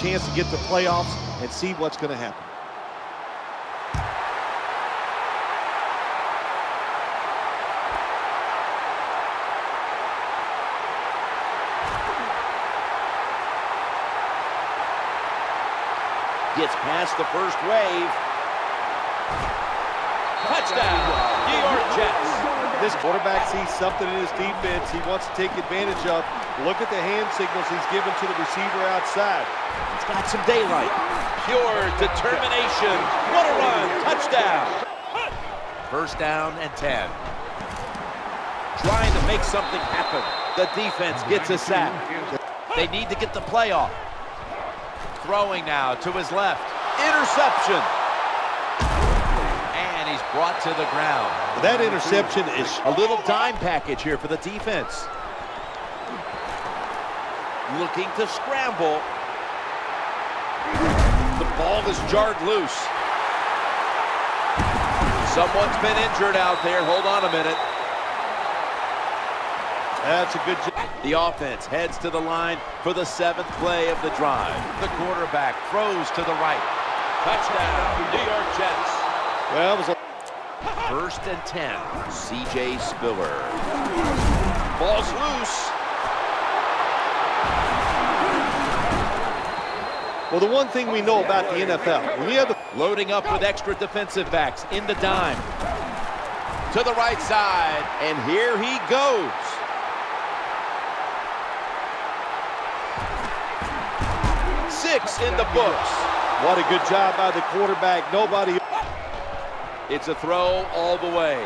chance to get to playoffs and see what's going to happen. Gets past the first wave. Touchdown, New York Jets. This quarterback sees something in his defense he wants to take advantage of. Look at the hand signals he's given to the receiver outside. It's got some daylight. Pure determination. What a run. Touchdown. First down and 10. Trying to make something happen. The defense gets a sack. They need to get the play off. Throwing now to his left. Interception. And he's brought to the ground. That interception is A little dime package here for the defense. Looking to scramble. The ball is jarred loose. Someone's been injured out there. Hold on a minute. That's a good job. The offense heads to the line for the 7th play of the drive. The quarterback throws to the right. Touchdown, New York Jets. Well, it was a First and 10, C.J. Spiller. Ball's loose. Well, the one thing we know about the NFL, when you have the Loading up with extra defensive backs in the dime. To the right side, and here he goes. Six in the books. what a good job by the quarterback. Nobody. It's a throw all the way.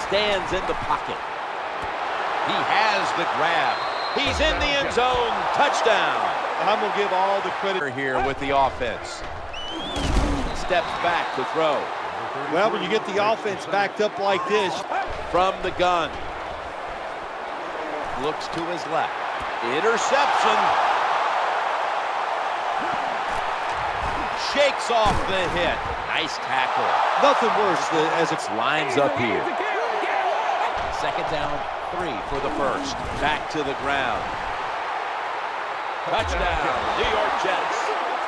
Stands in the pocket. He has the grab. He's in the end zone. Touchdown. I'm going to give all the credit Here with the offense. Steps back to throw. Well, when you get the offense backed up like this. From the gun. Looks to his left. Interception. Shakes off the hit. Nice tackle. Nothing worse than as it Lines up here. Second down, 3 for the first. Back to the ground. Touchdown, New York Jets.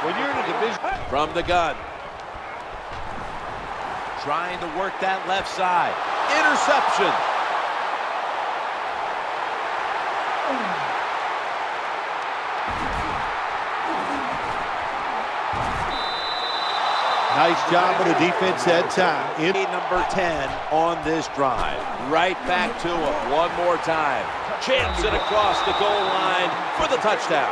when you're in a division. From the gun. Trying to work that left side. Interception. Nice job of the defense that time. Number 10 on this drive. Right back to him one more time. Champs it across the goal line for the touchdown.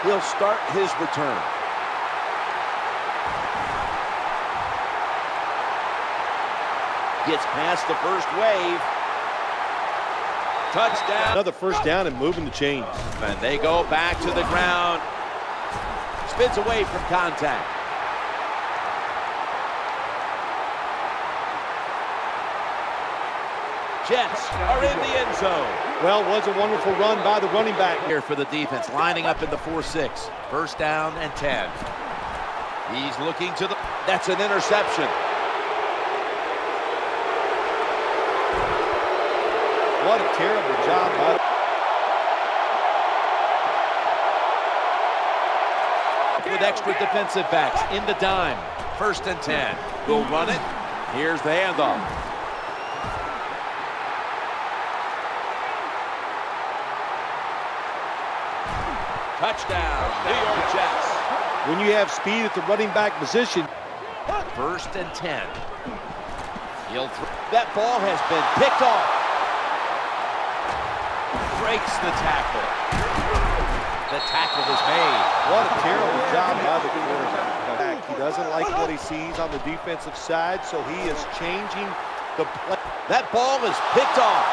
He'll start his return. Gets past the first wave. Touchdown. Another first down and moving the chains. And they go back to the ground. Spins away from contact. Jets are in the end zone. Well, it was a wonderful run by the running back. Here for the defense, lining up in the 4-6. First down and 10. He's looking to the... That's an interception. What a terrible job by with extra defensive backs in the dime. First and 10. We'll run it. Here's the handoff. Touchdown, New York Jets. when you have speed at the running back position. First and 10. That ball has been picked off. Breaks the tackle. The tackle is made. What a terrible job by the quarterback. He doesn't like what he sees on the defensive side, so he is changing the play. That ball is picked off.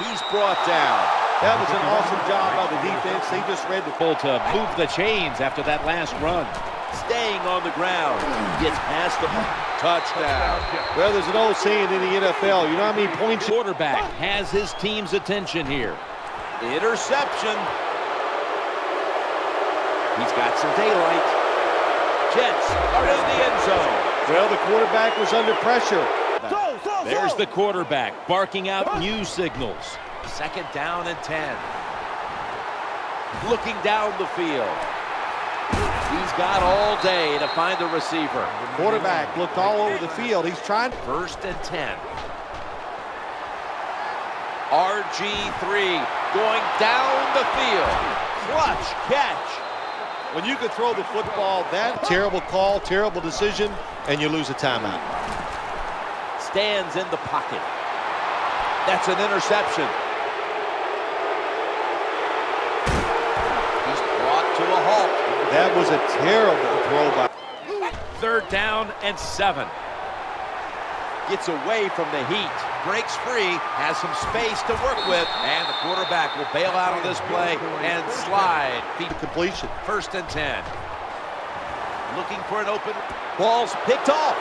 He's brought down. That was an awesome job by the defense. They just read the Able to move the chains after that last run. Staying on the ground. Gets past the touchdown. Well, there's an old saying in the NFL, you know how many points? Quarterback has his team's attention here. Interception. He's got some daylight. Jets are in the end zone. Well, the quarterback was under pressure. There's the quarterback barking out new signals. 2nd down and 10. Looking down the field. He's got all day to find the receiver. Quarterback looked all over the field. He's trying. 1st and 10. RG3 going down the field. Clutch catch. When you can throw the football, that terrible call, terrible decision, and you lose a timeout. Stands in the pocket. That's an interception. He's brought to a halt. That was a terrible throw by. 3rd down and 7. Gets away from the heat. Breaks free. Has some space to work with. And the quarterback will bail out on this play and slide. Completion. 1st and 10. Looking for an open. Ball's picked off.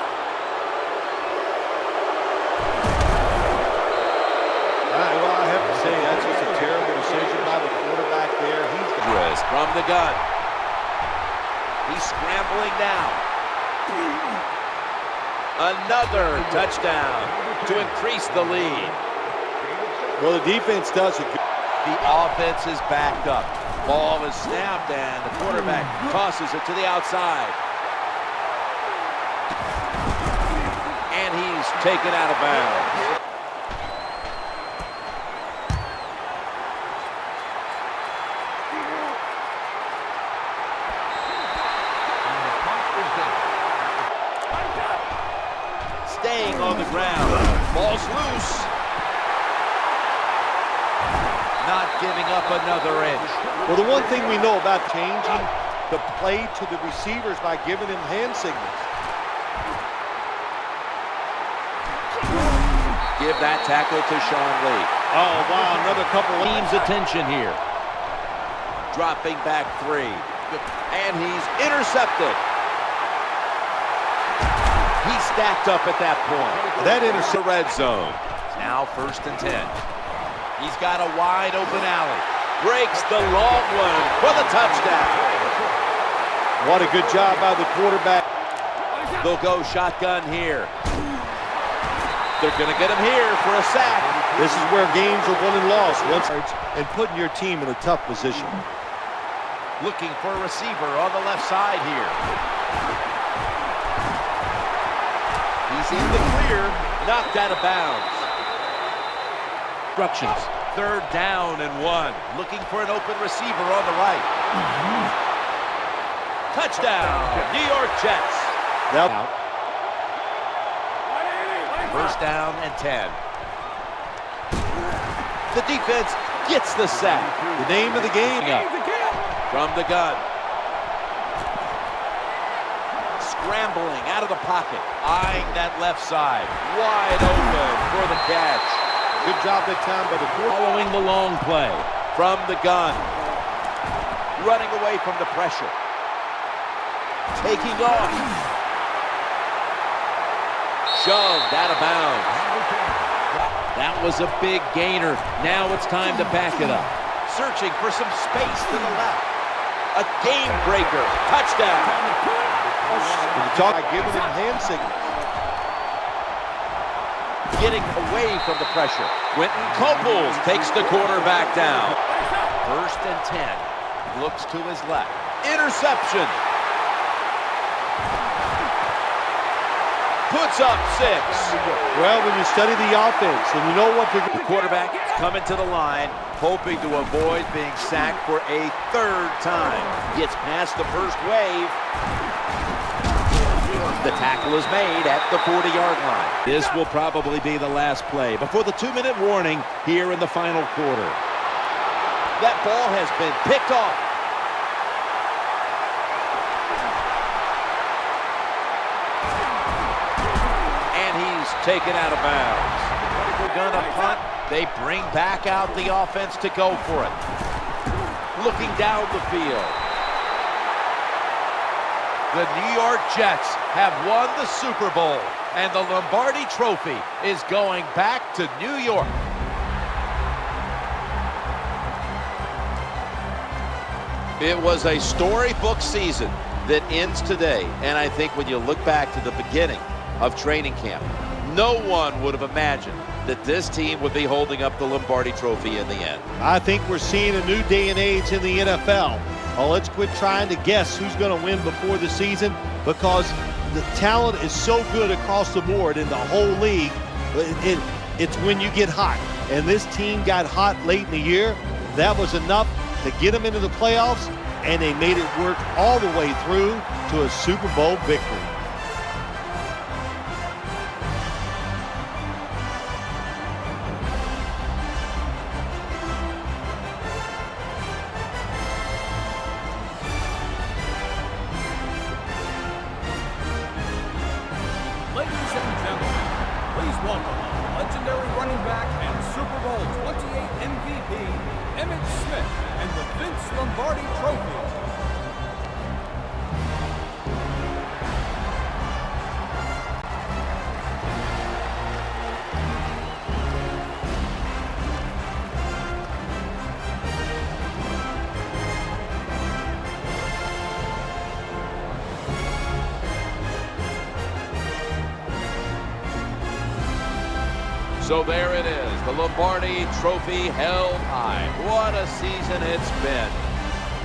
Well, I have to say, that's just a terrible decision by the quarterback there. He's from the gun. He's scrambling now. Another touchdown to increase the lead. Well, the defense does it. The offense is backed up. Ball is snapped and the quarterback tosses it to the outside. And he's taken out of bounds. Staying on the ground. Ball's loose. Not giving up another inch. Well, the one thing we know about changing the play to the receivers by giving them hand signals. Give that tackle to Sean Lee. Oh, wow, another couple of teams' attention here. Dropping back 3. And he's intercepted. He's stacked up at that point. That intercepted. The red zone. Now 1st and 10. He's got a wide open alley. Breaks the long one for the touchdown. What a good job by the quarterback. They'll go shotgun here. They're going to get him here for a sack. This is where games are won and lost. And putting your team in a tough position. Looking for a receiver on the left side here. He's in the clear, knocked out of bounds. Instructions. 3rd down and 1. Looking for an open receiver on the right. Touchdown, New York Jets. Now, 1st down and 10. The defense gets the sack. the name of the game. From the gun. Scrambling out of the pocket. Eyeing that left side. Wide open for the catch. Good job that time by the quarterback. Following the long play. From the gun. Running away from the pressure. Taking off. Shoved out of bounds. That was a big gainer. Now it's time to back it up. Searching for some space to the left. A game breaker. Touchdown. Talk giving him hand signals. Getting away from the pressure. Quentin Coples takes the quarterback down. 1st and 10. Looks to his left. Interception. Puts up 6. Well, when you study the offense and you know what to do. The quarterback is coming to the line, hoping to avoid being sacked for a 3rd time. Gets past the first wave. The tackle is made at the 40-yard line. This will probably be the last play before the 2-minute warning here in the final quarter. That ball has been picked off. And he's taken out of bounds. We're gonna punt. They bring back out the offense to go for it. Looking down the field. The New York Jets have won the Super Bowl, and the Lombardi Trophy is going back to New York. It was a storybook season. that ends today. And I think when you look back to the beginning of training camp, no one would have imagined that this team would be holding up the Lombardi Trophy in the end. I think we're seeing a new day and age in the NFL. Well, let's quit trying to guess who's going to win before the season, because the talent is so good across the board in the whole league. It's when you get hot. And this team got hot late in the year. That was enough to get them into the playoffs, and they made it work all the way through to a Super Bowl victory. Ladies and gentlemen, please welcome legendary running back and Super Bowl 28 MVP, Emmitt Smith, and the Vince Lombardi Trophy. So there it is, the Lombardi Trophy held high. What a season it's been.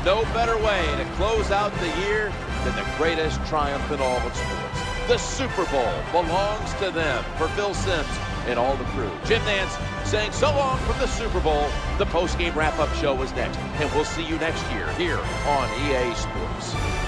No better way to close out the year than the greatest triumph in all of sports. The Super Bowl belongs to them. For Phil Simms and all the crew, Jim Nantz saying so long from the Super Bowl. The post-game wrap-up show is next, and we'll see you next year here on EA Sports.